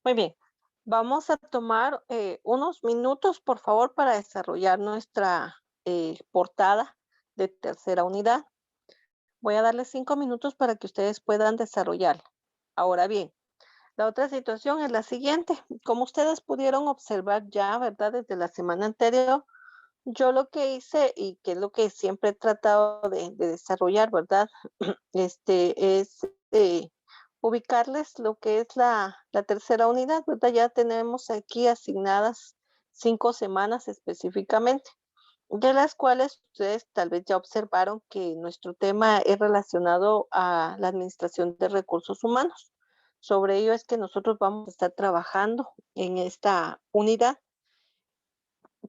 Muy bien. Vamos a tomar unos minutos, por favor, para desarrollar nuestra portada de tercera unidad. Voy a darles 5 minutos para que ustedes puedan desarrollarla. Ahora bien, la otra situación es la siguiente. Como ustedes pudieron observar ya, ¿verdad? Desde la semana anterior, yo lo que hice y que es lo que siempre he tratado de desarrollar, ¿verdad? Es ubicarles lo que es la tercera unidad, ¿verdad? Ya tenemos aquí asignadas 5 semanas específicamente, de las cuales ustedes tal vez ya observaron que nuestro tema es relacionado a la administración de recursos humanos. Sobre ello es que nosotros vamos a estar trabajando en esta unidad.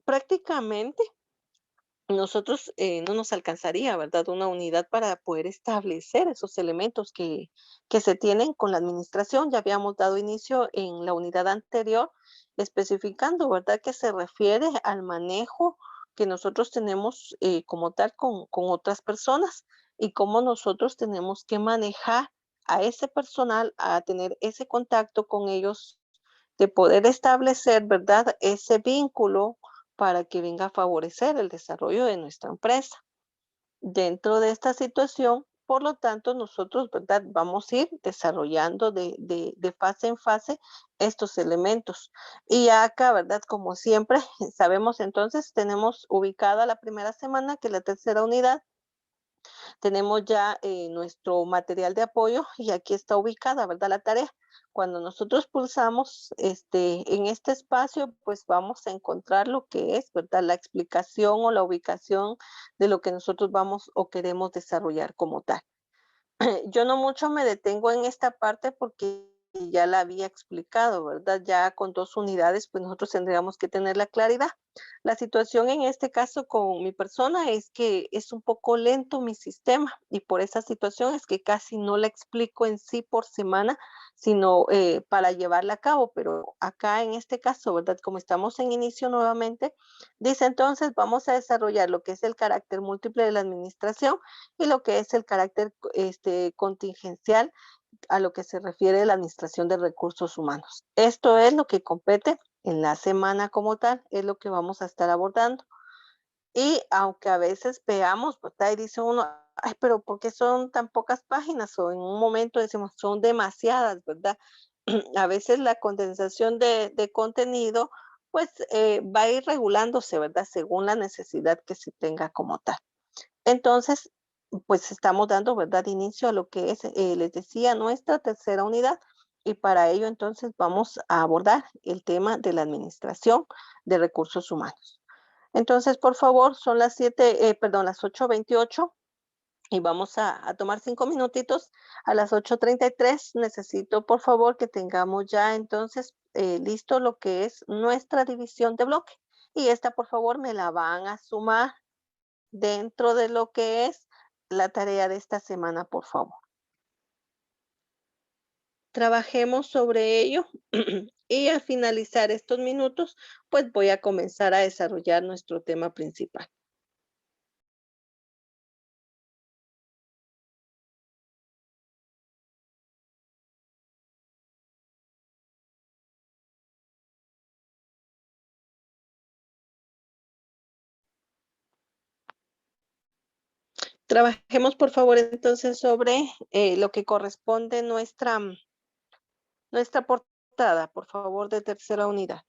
Prácticamente nosotros no nos alcanzaría, ¿verdad? Una unidad para poder establecer esos elementos que se tienen con la administración. Ya habíamos dado inicio en la unidad anterior, especificando, ¿verdad? Que se refiere al manejo que nosotros tenemos como tal con otras personas y cómo nosotros tenemos que manejar a ese personal, a tener ese contacto con ellos, de poder establecer, ¿verdad? Ese vínculo para que venga a favorecer el desarrollo de nuestra empresa. Dentro de esta situación, por lo tanto, nosotros, ¿verdad? Vamos a ir desarrollando de fase en fase estos elementos. Y acá, ¿verdad? Como siempre, sabemos entonces, tenemos ubicada la primera semana, que es la tercera unidad, tenemos ya nuestro material de apoyo y aquí está ubicada, ¿verdad? La tarea. Cuando nosotros pulsamos en este espacio, pues vamos a encontrar lo que es, ¿verdad? La explicación o la ubicación de lo que nosotros vamos o queremos desarrollar como tal. Yo no mucho me detengo en esta parte porque ya la había explicado, ¿verdad? Ya con 2 unidades, pues nosotros tendríamos que tener la claridad. La situación en este caso con mi persona es que es un poco lento mi sistema y por esa situación es que casi no la explico en sí por semana, sino para llevarla a cabo. Pero acá en este caso, ¿verdad? Como estamos en inicio nuevamente, dice entonces vamos a desarrollar lo que es el carácter múltiple de la administración y lo que es el carácter contingencial a lo que se refiere la administración de recursos humanos. Esto es lo que compete en la semana como tal, es lo que vamos a estar abordando. Y aunque a veces veamos, ¿verdad? Y dice uno, ay, pero ¿por qué son tan pocas páginas? O en un momento decimos, son demasiadas, ¿verdad? A veces la condensación de contenido, pues va a ir regulándose, ¿verdad? Según la necesidad que se tenga como tal. Entonces, pues estamos dando, ¿verdad?, inicio a lo que es, les decía, nuestra tercera unidad. Y para ello, entonces, vamos a abordar el tema de la administración de recursos humanos. Entonces, por favor, son las 8:28 y vamos a tomar 5 minutitos. A las 8:33 necesito, por favor, que tengamos ya entonces listo lo que es nuestra división de bloque. Y esta, por favor, me la van a sumar dentro de lo que es la tarea de esta semana, por favor. Trabajemos sobre ello y al finalizar estos minutos, pues voy a comenzar a desarrollar nuestro tema principal. Trabajemos, por favor, entonces sobre lo que corresponde nuestra portada, por favor, de tercera unidad.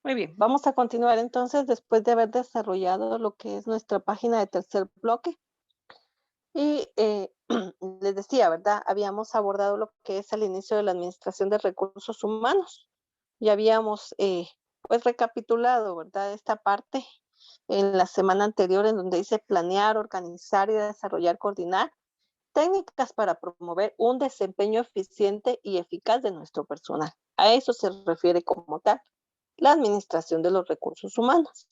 Muy bien, vamos a continuar entonces después de haber desarrollado lo que es nuestra página de tercer bloque. Y les decía, ¿verdad? Habíamos abordado lo que es el inicio de la administración de recursos humanos. Ya habíamos pues recapitulado, ¿verdad? Esta parte en la semana anterior en donde dice planear, organizar y desarrollar, coordinar técnicas para promover un desempeño eficiente y eficaz de nuestro personal. A eso se refiere como tal la administración de los recursos humanos.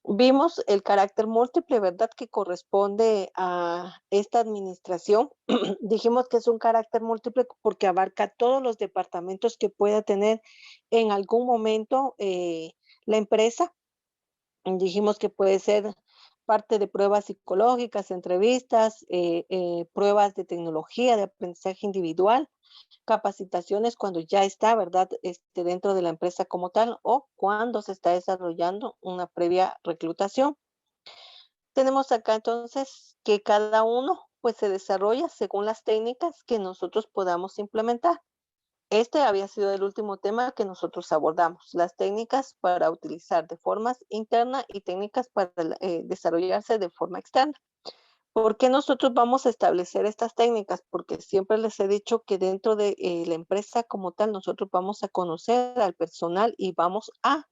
Vimos el carácter múltiple, ¿verdad?, que corresponde a esta administración. Dijimos que es un carácter múltiple porque abarca todos los departamentos que pueda tener en algún momento la empresa. Dijimos que puede ser parte de pruebas psicológicas, entrevistas, pruebas de tecnología, de aprendizaje individual, capacitaciones cuando ya está, ¿verdad? Dentro de la empresa como tal o cuando se está desarrollando una previa reclutación. Tenemos acá entonces que cada uno pues se desarrolla según las técnicas que nosotros podamos implementar. Este había sido el último tema que nosotros abordamos, las técnicas para utilizar de forma interna y técnicas para desarrollarse de forma externa. ¿Por qué nosotros vamos a establecer estas técnicas? Porque siempre les he dicho que dentro de la empresa como tal, nosotros vamos a conocer al personal y vamos a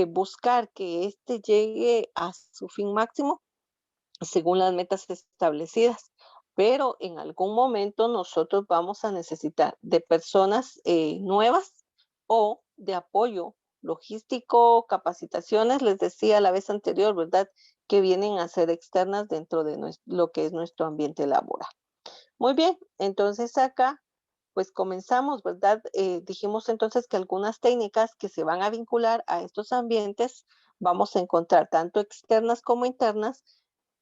buscar que éste llegue a su fin máximo según las metas establecidas. Pero en algún momento nosotros vamos a necesitar de personas nuevas o de apoyo logístico, capacitaciones, les decía la vez anterior, ¿verdad? Que vienen a ser externas dentro de lo que es nuestro ambiente laboral. Muy bien, entonces acá pues comenzamos, ¿verdad? Dijimos entonces que algunas técnicas que se van a vincular a estos ambientes vamos a encontrar tanto externas como internas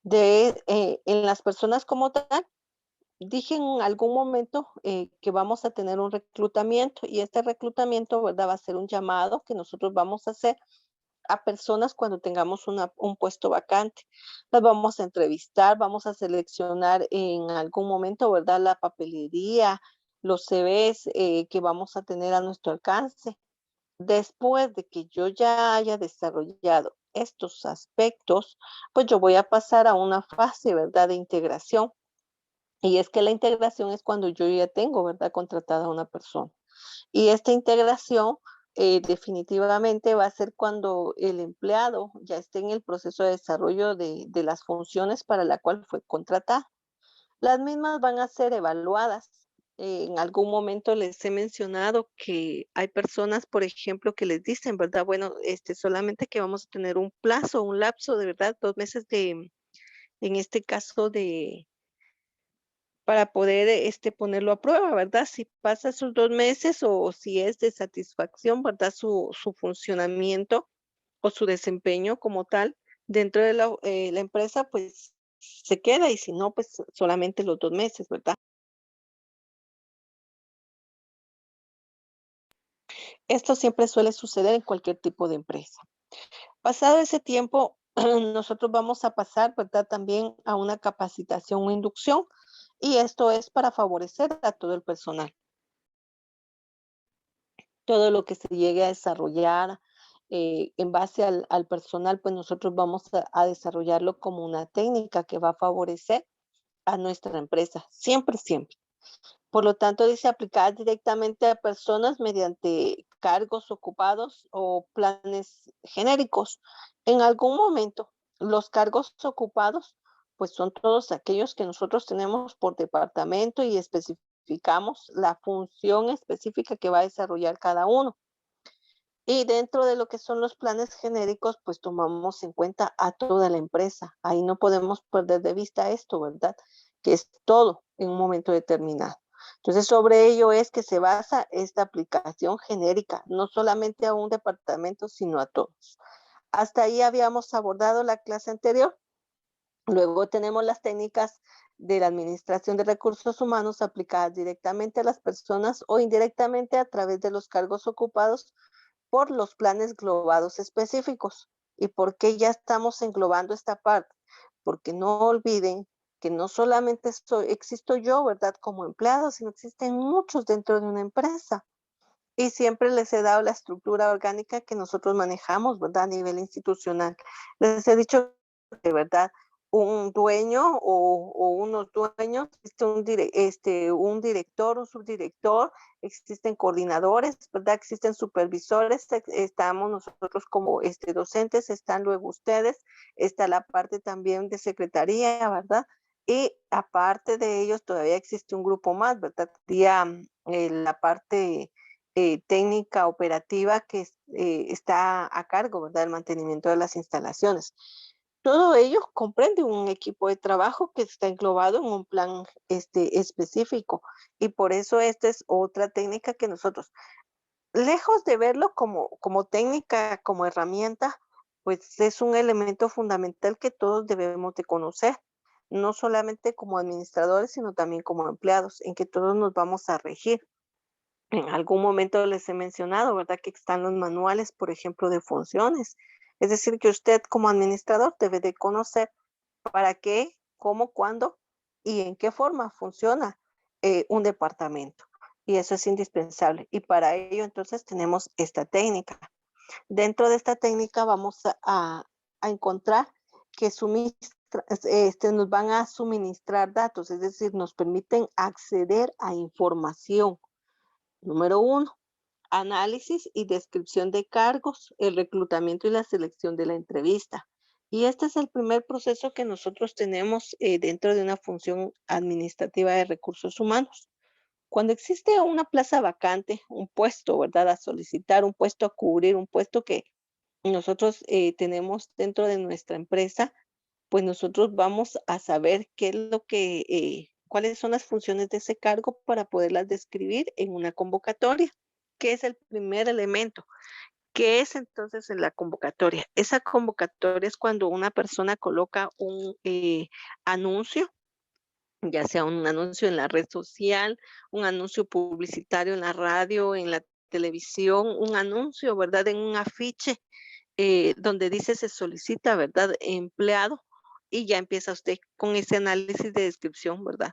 en las personas como tal. Dije en algún momento que vamos a tener un reclutamiento y este reclutamiento, ¿verdad? Va a ser un llamado que nosotros vamos a hacer a personas cuando tengamos un puesto vacante. Las vamos a entrevistar, vamos a seleccionar en algún momento, ¿verdad? La papelería, los CVs que vamos a tener a nuestro alcance. Después de que yo ya haya desarrollado estos aspectos, pues yo voy a pasar a una fase, ¿verdad? De integración. Y es que la integración es cuando yo ya tengo, ¿verdad? Contratada a una persona. Y esta integración definitivamente va a ser cuando el empleado ya esté en el proceso de desarrollo de las funciones para la cual fue contratado. Las mismas van a ser evaluadas. En algún momento les he mencionado que hay personas, por ejemplo, que les dicen, ¿verdad? Bueno, solamente que vamos a tener un plazo, un lapso de verdad, 2 meses en este caso para poder, ponerlo a prueba, ¿verdad? Si pasa esos 2 meses o si es de satisfacción, ¿verdad? Su funcionamiento o su desempeño como tal dentro de la empresa, pues se queda y si no, pues solamente los 2 meses, ¿verdad? Esto siempre suele suceder en cualquier tipo de empresa. Pasado ese tiempo, nosotros vamos a pasar, ¿verdad? También a una capacitación o inducción y esto es para favorecer a todo el personal. Todo lo que se llegue a desarrollar en base al personal, pues nosotros vamos a desarrollarlo como una técnica que va a favorecer a nuestra empresa, siempre, siempre. Por lo tanto, dice aplicar directamente a personas mediante cargos ocupados o planes genéricos. En algún momento, los cargos ocupados, pues son todos aquellos que nosotros tenemos por departamento y especificamos la función específica que va a desarrollar cada uno. Y dentro de lo que son los planes genéricos, pues tomamos en cuenta a toda la empresa. Ahí no podemos perder de vista esto, ¿verdad? Que es todo en un momento determinado. Entonces, sobre ello es que se basa esta aplicación genérica, no solamente a un departamento, sino a todos. Hasta ahí habíamos abordado la clase anterior. Luego tenemos las técnicas de la administración de recursos humanos aplicadas directamente a las personas o indirectamente a través de los cargos ocupados por los planes globados específicos. ¿Y por qué ya estamos englobando esta parte? Porque no olviden que no solamente existo yo, ¿verdad? Como empleado, sino existen muchos dentro de una empresa. Y siempre les he dado la estructura orgánica que nosotros manejamos, ¿verdad? A nivel institucional. Les he dicho de verdad, un dueño o unos dueños, un director, un subdirector, existen coordinadores, ¿verdad? Existen supervisores, estamos nosotros como docentes, están luego ustedes, está la parte también de secretaría, ¿verdad? Y aparte de ellos todavía existe un grupo más, ¿verdad? Sería la parte técnica operativa que está a cargo, ¿verdad? Del mantenimiento de las instalaciones. Todo ello comprende un equipo de trabajo que está englobado en un plan específico y por eso esta es otra técnica que nosotros, lejos de verlo como técnica, como herramienta, pues es un elemento fundamental que todos debemos de conocer, no solamente como administradores, sino también como empleados, en que todos nos vamos a regir. En algún momento les he mencionado, ¿verdad? Que están los manuales, por ejemplo, de funciones. Es decir, que usted como administrador debe de conocer para qué, cómo, cuándo y en qué forma funciona un departamento. Y eso es indispensable. Y para ello entonces tenemos esta técnica. Dentro de esta técnica vamos a encontrar que nos van a suministrar datos, es decir, nos permiten acceder a información. Número uno, análisis y descripción de cargos, el reclutamiento y la selección de la entrevista. Y este es el primer proceso que nosotros tenemos dentro de una función administrativa de recursos humanos. Cuando existe una plaza vacante, un puesto, ¿verdad? A solicitar, un puesto a cubrir, un puesto que nosotros tenemos dentro de nuestra empresa, pues nosotros vamos a saber qué es cuáles son las funciones de ese cargo para poderlas describir en una convocatoria, que es el primer elemento. ¿Qué es entonces en la convocatoria? Esa convocatoria es cuando una persona coloca un anuncio, ya sea un anuncio en la red social, un anuncio publicitario en la radio, en la televisión, un anuncio, ¿verdad? En un afiche donde dice se solicita, ¿verdad? Empleado y ya empieza usted con ese análisis de descripción, ¿verdad?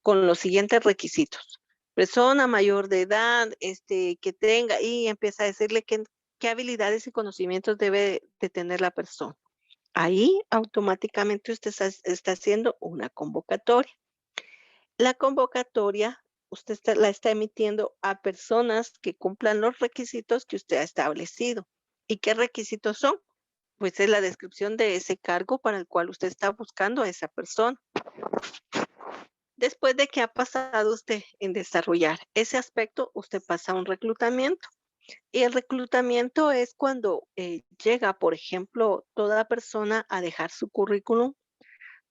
Con los siguientes requisitos. Persona mayor de edad, que tenga, y empieza a decirle qué habilidades y conocimientos debe de tener la persona. Ahí automáticamente usted está haciendo una convocatoria. La convocatoria la está emitiendo a personas que cumplan los requisitos que usted ha establecido. ¿Y qué requisitos son? Pues es la descripción de ese cargo para el cual usted está buscando a esa persona. Después de que ha pasado usted en desarrollar ese aspecto, usted pasa a un reclutamiento. Y el reclutamiento es cuando llega, por ejemplo, toda persona a dejar su currículum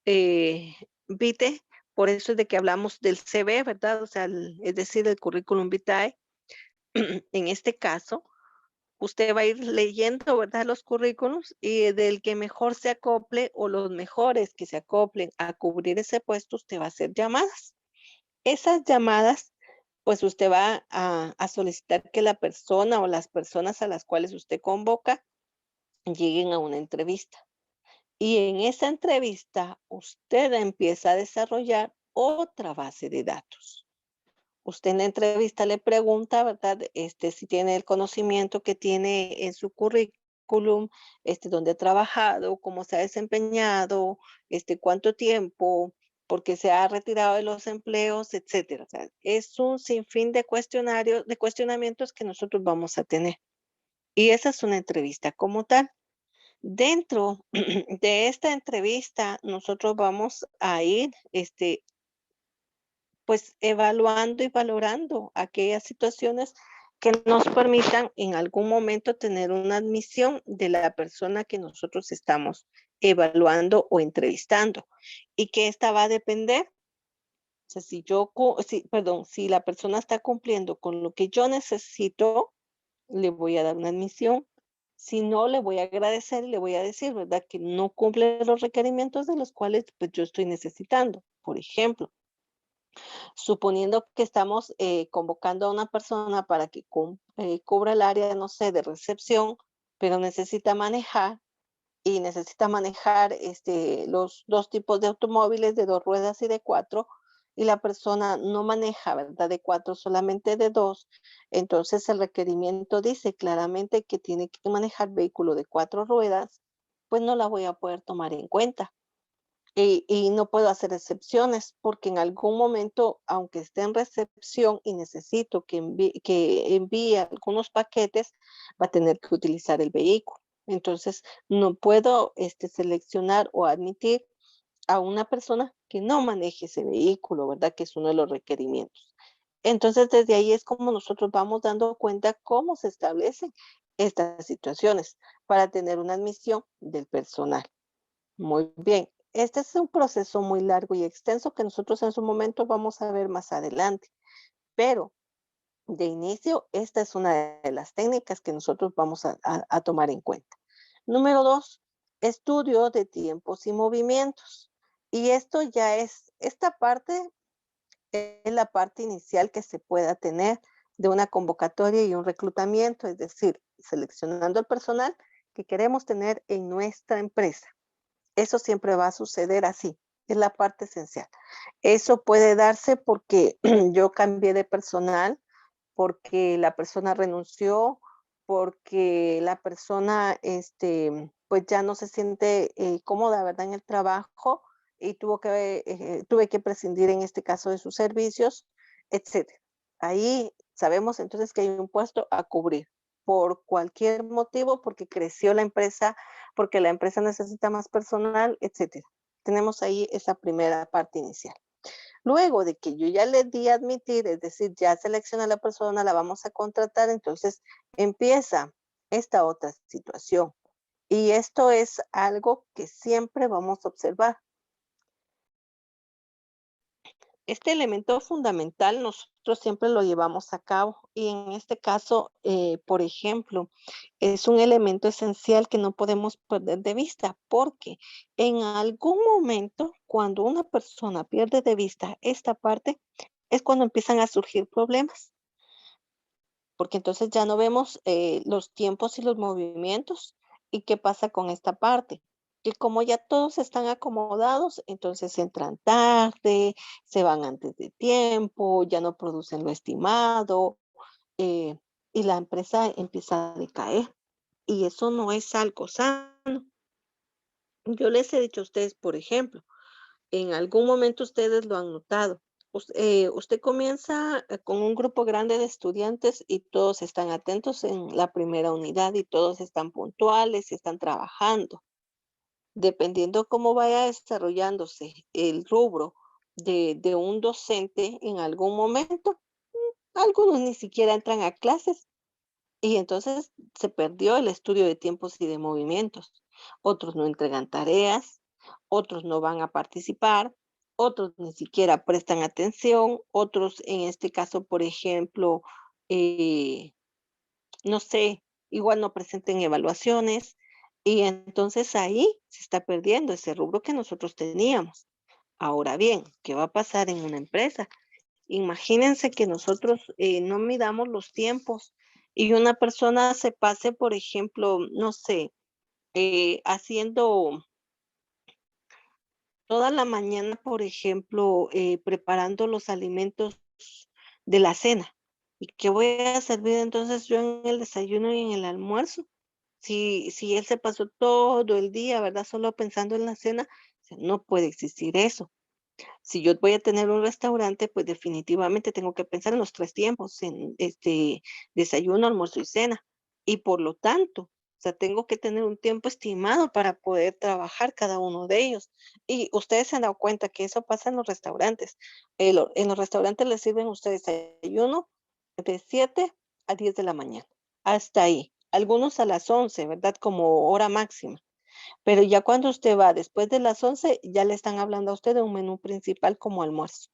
vitae, por eso es de que hablamos del CV, ¿verdad? O sea, es decir, el currículum vitae. En este caso, usted va a ir leyendo, ¿verdad? Los currículums y del que mejor se acople o los mejores que se acoplen a cubrir ese puesto, usted va a hacer llamadas. Esas llamadas, pues usted va a solicitar que la persona o las personas a las cuales usted convoca lleguen a una entrevista. Y en esa entrevista, usted empieza a desarrollar otra base de datos. Usted en la entrevista le pregunta, ¿verdad? Si tiene el conocimiento que tiene en su currículum, dónde ha trabajado, cómo se ha desempeñado, cuánto tiempo, por qué se ha retirado de los empleos, etcétera. O sea, es un sinfín de de cuestionamientos que nosotros vamos a tener. Y esa es una entrevista como tal. Dentro de esta entrevista, nosotros vamos a ir, pues evaluando y valorando aquellas situaciones que nos permitan en algún momento tener una admisión de la persona que nosotros estamos evaluando o entrevistando. Y que esta va a depender, o sea, si la persona está cumpliendo con lo que yo necesito, le voy a dar una admisión. Si no, le voy a agradecer y le voy a decir, ¿verdad? Que no cumple los requerimientos de los cuales pues yo estoy necesitando. Por ejemplo, suponiendo que estamos convocando a una persona para que cubra el área, no sé, de recepción, pero necesita manejar los dos tipos de automóviles, de dos ruedas y de cuatro. y la persona no maneja, ¿verdad? De 4, solamente de 2, entonces el requerimiento dice claramente que tiene que manejar vehículo de 4 ruedas, pues no la voy a poder tomar en cuenta. Y no puedo hacer excepciones, porque en algún momento, aunque esté en recepción y necesito que envíe algunos paquetes, va a tener que utilizar el vehículo. Entonces, no puedo, seleccionar o admitir a una persona que no maneje ese vehículo, ¿verdad? Que es uno de los requerimientos. Entonces, desde ahí es como nosotros vamos dando cuenta cómo se establecen estas situaciones para tener una admisión del personal. Muy bien. Este es un proceso muy largo y extenso que nosotros en su momento vamos a ver más adelante, pero de inicio, esta es una de las técnicas que nosotros vamos a tomar en cuenta. Número 2, estudio de tiempos y movimientos. Y esto ya esta parte es la parte inicial que se pueda tener de una convocatoria y un reclutamiento, es decir, seleccionando el personal que queremos tener en nuestra empresa. Eso siempre va a suceder así, es la parte esencial. Eso puede darse porque yo cambié de personal, porque la persona renunció, porque la persona, pues ya no se siente cómoda, ¿verdad? En el trabajo y tuve que prescindir en este caso de sus servicios, etcétera. Ahí sabemos entonces que hay un puesto a cubrir por cualquier motivo, porque creció la empresa, porque la empresa necesita más personal, etcétera. Tenemos ahí esa primera parte inicial. Luego de que yo ya le di a admitir, es decir, ya selecciona a la persona, la vamos a contratar, entonces empieza esta otra situación. Y esto es algo que siempre vamos a observar. Este elemento fundamental nosotros siempre lo llevamos a cabo y en este caso, por ejemplo, es un elemento esencial que no podemos perder de vista porque en algún momento, cuando una persona pierde de vista esta parte, es cuando empiezan a surgir problemas, porque entonces ya no vemos los tiempos y los movimientos. ¿Y qué pasa con esta parte? Que como ya todos están acomodados, entonces entran tarde, se van antes de tiempo, ya no producen lo estimado, eh, y la empresa empieza a decaer. Y eso no es algo sano. Yo les he dicho a ustedes, por ejemplo, en algún momento ustedes lo han notado. Usted comienza con un grupo grande de estudiantes y todos están atentos en la primera unidad y todos están puntuales y están trabajando. Dependiendo cómo vaya desarrollándose el rubro de un docente en algún momento, algunos ni siquiera entran a clases y entonces se perdió el estudio de tiempos y de movimientos. Otros no entregan tareas, otros no van a participar, otros ni siquiera prestan atención, otros en este caso, por ejemplo, eh, no sé, igual no presenten evaluaciones y entonces ahí se está perdiendo ese rubro que nosotros teníamos. Ahora bien, ¿qué va a pasar en una empresa? Imagínense que nosotros no midamos los tiempos y una persona se pase, por ejemplo, no sé, haciendo toda la mañana, por ejemplo, preparando los alimentos de la cena. ¿Y qué voy a servir entonces yo en el desayuno y en el almuerzo? Si él se pasó todo el día, ¿verdad? Solo pensando en la cena, no puede existir eso. Si yo voy a tener un restaurante, pues definitivamente tengo que pensar en los 3 tiempos, en, desayuno, almuerzo y cena. Y por lo tanto, o sea, tengo que tener un tiempo estimado para poder trabajar cada uno de ellos. Y ustedes se han dado cuenta que eso pasa en los restaurantes. En los restaurantes les sirven a ustedes desayuno de 7 a 10 de la mañana, hasta ahí. Algunos a las 11, ¿verdad? Como hora máxima. Pero ya cuando usted va después de las 11 ya le están hablando a usted de un menú principal como almuerzo.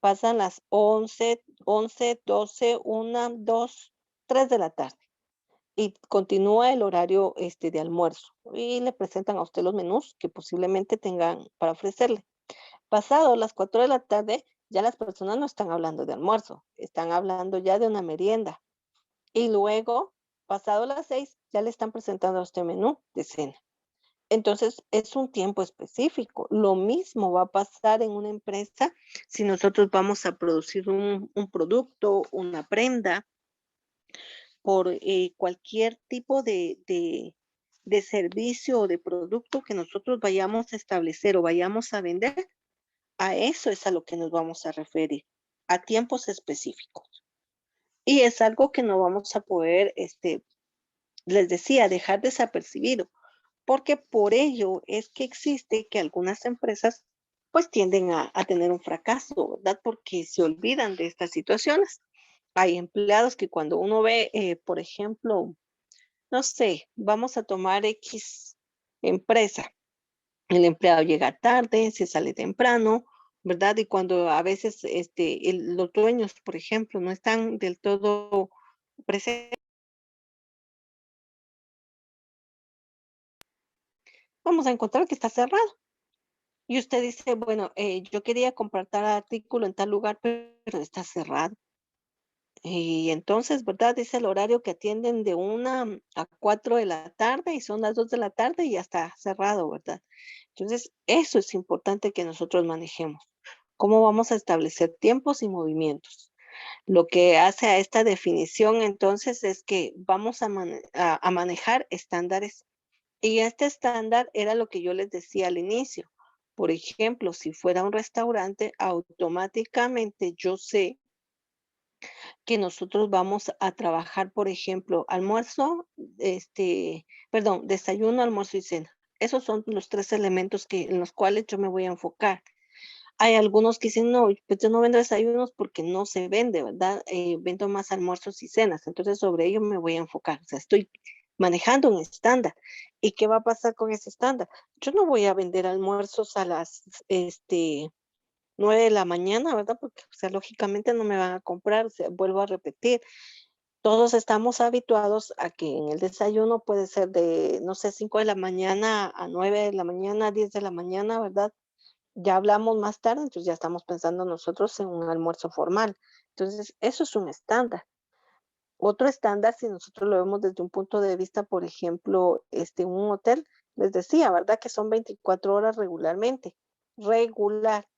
Pasan las 12, 2, 3 de la tarde y continúa el horario, de almuerzo, y le presentan a usted los menús que posiblemente tengan para ofrecerle. Pasado las 4 de la tarde, ya las personas no están hablando de almuerzo, están hablando ya de una merienda. Y luego, pasado las 6 ya le están presentando a usted menú de cena. Entonces, es un tiempo específico. Lo mismo va a pasar en una empresa si nosotros vamos a producir un producto, una prenda, por cualquier tipo de servicio o de producto que nosotros vayamos a establecer o vayamos a vender. A eso es a lo que nos vamos a referir, a tiempos específicos. Y es algo que no vamos a poder, les decía, dejar desapercibido, porque por ello es que existe que algunas empresas pues tienden a tener un fracaso, ¿verdad? Porque se olvidan de estas situaciones. Hay empleados que cuando uno ve, por ejemplo, no sé, vamos a tomar X empresa. El empleado llega tarde, se sale temprano, ¿verdad? Y cuando a veces los dueños, por ejemplo, no están del todo presentes, vamos a encontrar que está cerrado. Y usted dice, bueno, yo quería comprar tal artículo en tal lugar, pero está cerrado. Y entonces, ¿verdad? Dice el horario que atienden de 1 a 4 de la tarde y son las 2 de la tarde y ya está cerrado, ¿verdad? Entonces, eso es importante que nosotros manejemos. ¿Cómo vamos a establecer tiempos y movimientos? Lo que hace a esta definición entonces es que vamos a manejar estándares y este estándar era lo que yo les decía al inicio. Por ejemplo, si fuera un restaurante, automáticamente yo sé que nosotros vamos a trabajar, por ejemplo, almuerzo, perdón, desayuno, almuerzo y cena. Esos son los tres elementos en los cuales yo me voy a enfocar. Hay algunos que dicen, no, pues yo no vendo desayunos porque no se vende, ¿verdad? Vendo más almuerzos y cenas, entonces sobre ello me voy a enfocar. O sea, estoy manejando un estándar. ¿Y qué va a pasar con ese estándar? Yo no voy a vender almuerzos a las 9 de la mañana, ¿verdad? Porque, o sea, lógicamente no me van a comprar, o sea, vuelvo a repetir, todos estamos habituados a que en el desayuno puede ser de, no sé, 5 de la mañana a 9 de la mañana, 10 de la mañana, ¿verdad? Ya hablamos más tarde, entonces ya estamos pensando nosotros en un almuerzo formal. Entonces, eso es un estándar. Otro estándar, si nosotros lo vemos desde un punto de vista, por ejemplo, un hotel, les decía, ¿verdad? Que son 24 horas regularmente. Regular.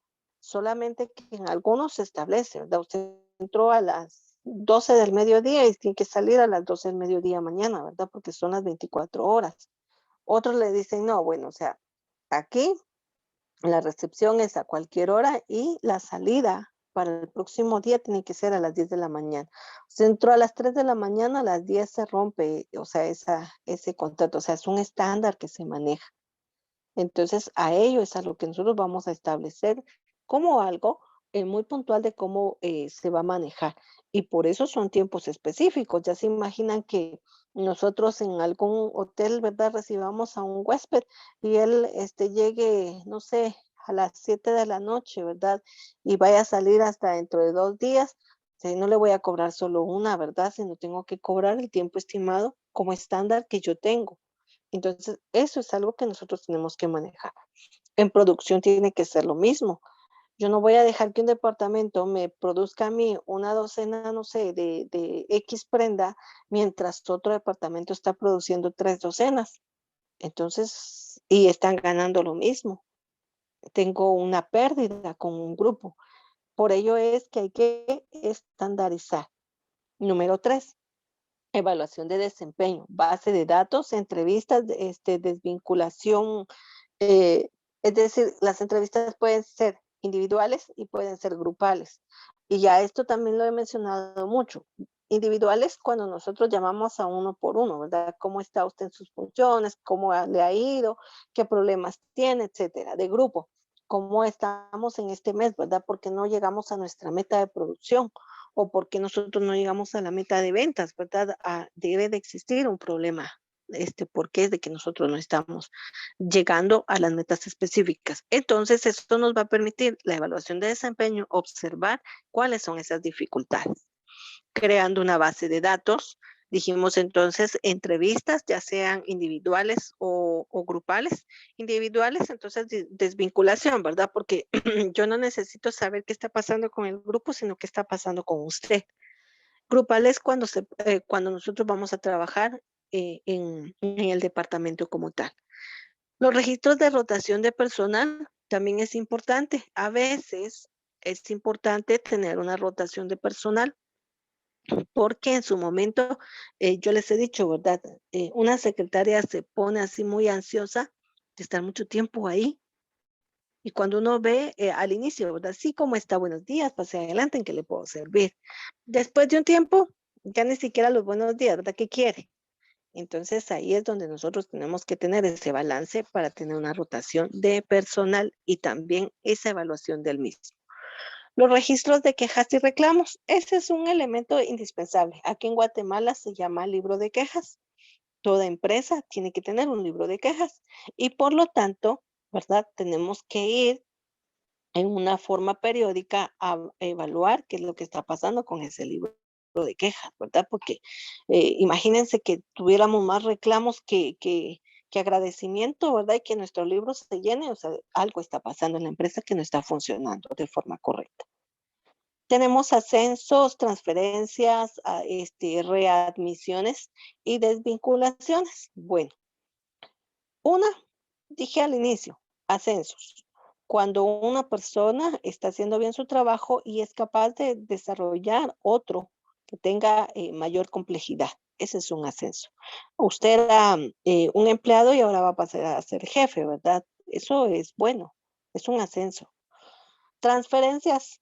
Solamente que en algunos se establece, ¿verdad? Usted entró a las 12 del mediodía y tiene que salir a las 12 del mediodía mañana, ¿verdad? Porque son las 24 horas. Otros le dicen, no, bueno, o sea, aquí la recepción es a cualquier hora y la salida para el próximo día tiene que ser a las 10 de la mañana. Se entró a las 3 de la mañana, a las 10 se rompe, o sea, ese contrato, o sea, es un estándar que se maneja. Entonces, a ello es a lo que nosotros vamos a establecer como algo muy puntual de cómo se va a manejar. Y por eso son tiempos específicos. Ya se imaginan que nosotros en algún hotel, ¿verdad? Recibamos a un huésped y él llegue, no sé, a las 7 de la noche, ¿verdad? Y vaya a salir hasta dentro de 2 días. No le voy a cobrar solo una, ¿verdad? Sino tengo que cobrar el tiempo estimado como estándar que yo tengo. Entonces, eso es algo que nosotros tenemos que manejar. En producción tiene que ser lo mismo. Yo no voy a dejar que un departamento me produzca a mí una docena, no sé, de X prenda, mientras otro departamento está produciendo 3 docenas. Entonces, y están ganando lo mismo. Tengo una pérdida con un grupo. Por ello es que hay que estandarizar. Número 3. Evaluación de desempeño, base de datos, entrevistas, desvinculación. eh, es decir, las entrevistas pueden ser individuales y pueden ser grupales. Y ya esto también lo he mencionado mucho. Individuales cuando nosotros llamamos a uno por uno, ¿verdad? ¿Cómo está usted en sus funciones? ¿Cómo le ha ido? ¿Qué problemas tiene? Etcétera. De grupo. ¿Cómo estamos en este mes, verdad? Porque no llegamos a nuestra meta de producción o porque nosotros no llegamos a la meta de ventas, ¿verdad? Debe de existir un problema, porque es de que nosotros no estamos llegando a las metas específicas. Entonces, esto nos va a permitir la evaluación de desempeño, observar cuáles son esas dificultades, creando una base de datos. Dijimos entonces entrevistas, ya sean individuales o grupales. Individuales, entonces desvinculación, ¿verdad? Porque yo no necesito saber qué está pasando con el grupo, sino qué está pasando con usted. Grupales cuando nosotros vamos a trabajar en el departamento como tal. Los registros de rotación de personal también es importante. A veces es importante tener una rotación de personal porque en su momento, yo les he dicho, ¿verdad? Una secretaria se pone así muy ansiosa de estar mucho tiempo ahí y cuando uno ve al inicio, ¿verdad? Sí, ¿cómo está? Buenos días, pase adelante, ¿en qué le puedo servir? Después de un tiempo, ya ni siquiera los buenos días, ¿verdad? ¿Qué quiere? Entonces ahí es donde nosotros tenemos que tener ese balance para tener una rotación de personal y también esa evaluación del mismo. Los registros de quejas y reclamos, ese es un elemento indispensable. Aquí en Guatemala se llama libro de quejas. Toda empresa tiene que tener un libro de quejas y por lo tanto, ¿verdad? Tenemos que ir en una forma periódica a evaluar qué es lo que está pasando con ese libro de quejas, ¿verdad? Porque imagínense que tuviéramos más reclamos que agradecimiento, ¿verdad? Y que nuestro libro se llene, o sea, algo está pasando en la empresa que no está funcionando de forma correcta. Tenemos ascensos, transferencias, readmisiones y desvinculaciones. Bueno, una, dije al inicio, ascensos. Cuando una persona está haciendo bien su trabajo y es capaz de desarrollar otro que tenga mayor complejidad. Ese es un ascenso. Usted era un empleado y ahora va a pasar a ser jefe, ¿verdad? Eso es bueno, es un ascenso. Transferencias,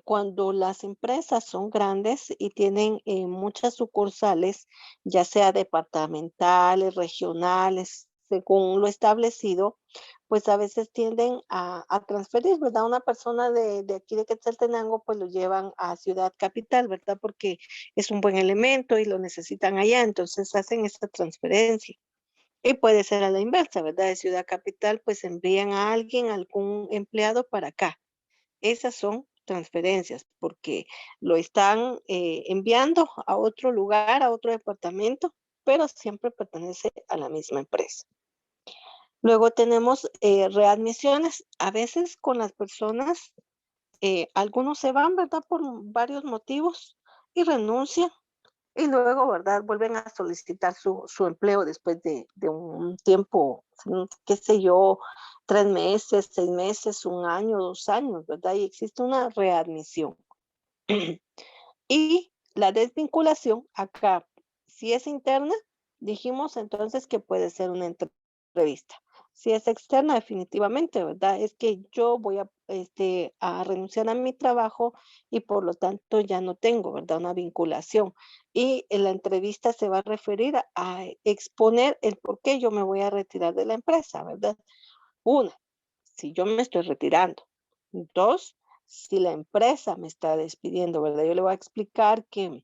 cuando las empresas son grandes y tienen muchas sucursales, ya sea departamentales, regionales, según lo establecido, pues a veces tienden a transferir, ¿verdad? Una persona de aquí de Quetzaltenango, pues lo llevan a Ciudad Capital, ¿verdad? Porque es un buen elemento y lo necesitan allá, entonces hacen esta transferencia. Y puede ser a la inversa, ¿verdad? De Ciudad Capital, pues envían a alguien, algún empleado para acá. Esas son transferencias, porque lo están enviando a otro lugar, a otro departamento, pero siempre pertenece a la misma empresa. Luego tenemos readmisiones. A veces con las personas, algunos se van, ¿verdad? Por varios motivos y renuncian y luego, ¿verdad? Vuelven a solicitar su empleo después de un tiempo, qué sé yo, 3 meses, 6 meses, un año, 2 años, ¿verdad? Y existe una readmisión. Y la desvinculación, acá, si es interna, dijimos entonces que puede ser una entrevista. Si es externa, definitivamente, ¿verdad? Es que yo voy a renunciar a mi trabajo y por lo tanto ya no tengo, ¿verdad? Una vinculación. Y en la entrevista se va a referir a exponer el por qué yo me voy a retirar de la empresa, ¿verdad? Una, si yo me estoy retirando. Dos, si la empresa me está despidiendo, ¿verdad? Yo le voy a explicar que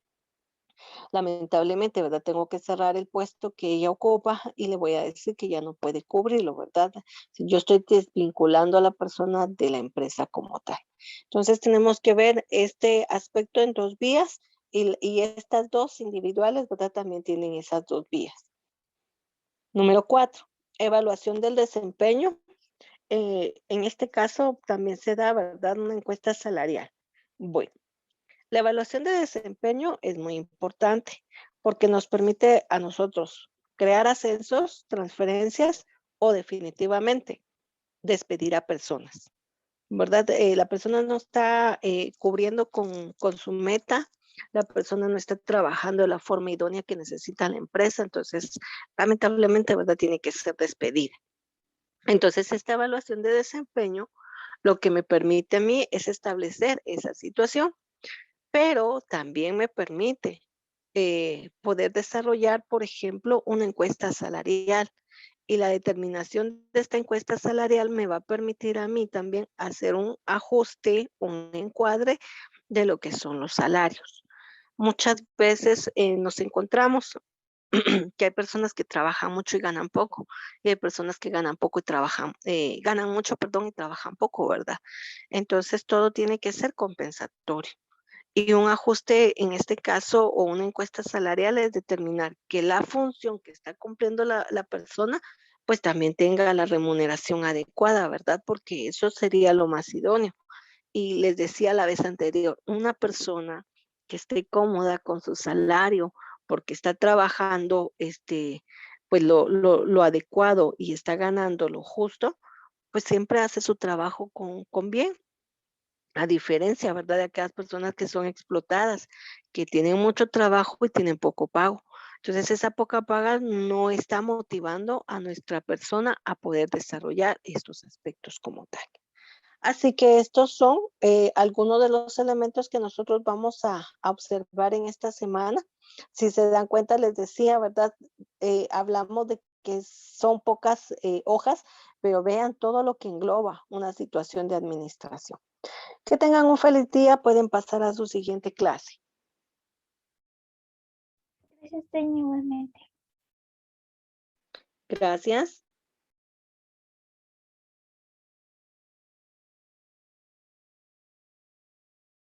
lamentablemente, ¿verdad? Tengo que cerrar el puesto que ella ocupa y le voy a decir que ya no puede cubrirlo, ¿verdad? Si yo estoy desvinculando a la persona de la empresa como tal. Entonces tenemos que ver este aspecto en dos vías y estas dos individuales, ¿verdad? También tienen esas dos vías. Número cuatro, evaluación del desempeño. En este caso también se da, ¿verdad? Una encuesta salarial. Bueno, la evaluación de desempeño es muy importante porque nos permite a nosotros crear ascensos, transferencias o definitivamente despedir a personas, ¿verdad? La persona no está cubriendo con su meta, la persona no está trabajando de la forma idónea que necesita la empresa, entonces lamentablemente, ¿verdad? Tiene que ser despedida. Entonces, esta evaluación de desempeño lo que me permite a mí es establecer esa situación, pero también me permite poder desarrollar, por ejemplo, una encuesta salarial. Y la determinación de esta encuesta salarial me va a permitir a mí también hacer un ajuste, un encuadre de lo que son los salarios. Muchas veces nos encontramos que hay personas que trabajan mucho y ganan poco, y hay personas que ganan poco y ganan mucho, perdón, y trabajan poco, ¿verdad? Entonces todo tiene que ser compensatorio. Y un ajuste, en este caso, o una encuesta salarial es determinar que la función que está cumpliendo la persona, pues también tenga la remuneración adecuada, ¿verdad? Porque eso sería lo más idóneo. Y les decía la vez anterior, una persona que esté cómoda con su salario porque está trabajando pues lo adecuado y está ganando lo justo, pues siempre hace su trabajo con bien. A diferencia, ¿verdad? De aquellas personas que son explotadas, que tienen mucho trabajo y tienen poco pago. Entonces, esa poca paga no está motivando a nuestra persona a poder desarrollar estos aspectos como tal. Así que estos son algunos de los elementos que nosotros vamos a observar en esta semana. Si se dan cuenta, les decía, ¿verdad? Hablamos de que son pocas hojas, pero vean todo lo que engloba una situación de administración. Que tengan un feliz día, pueden pasar a su siguiente clase. Gracias, Teño, igualmente. Gracias.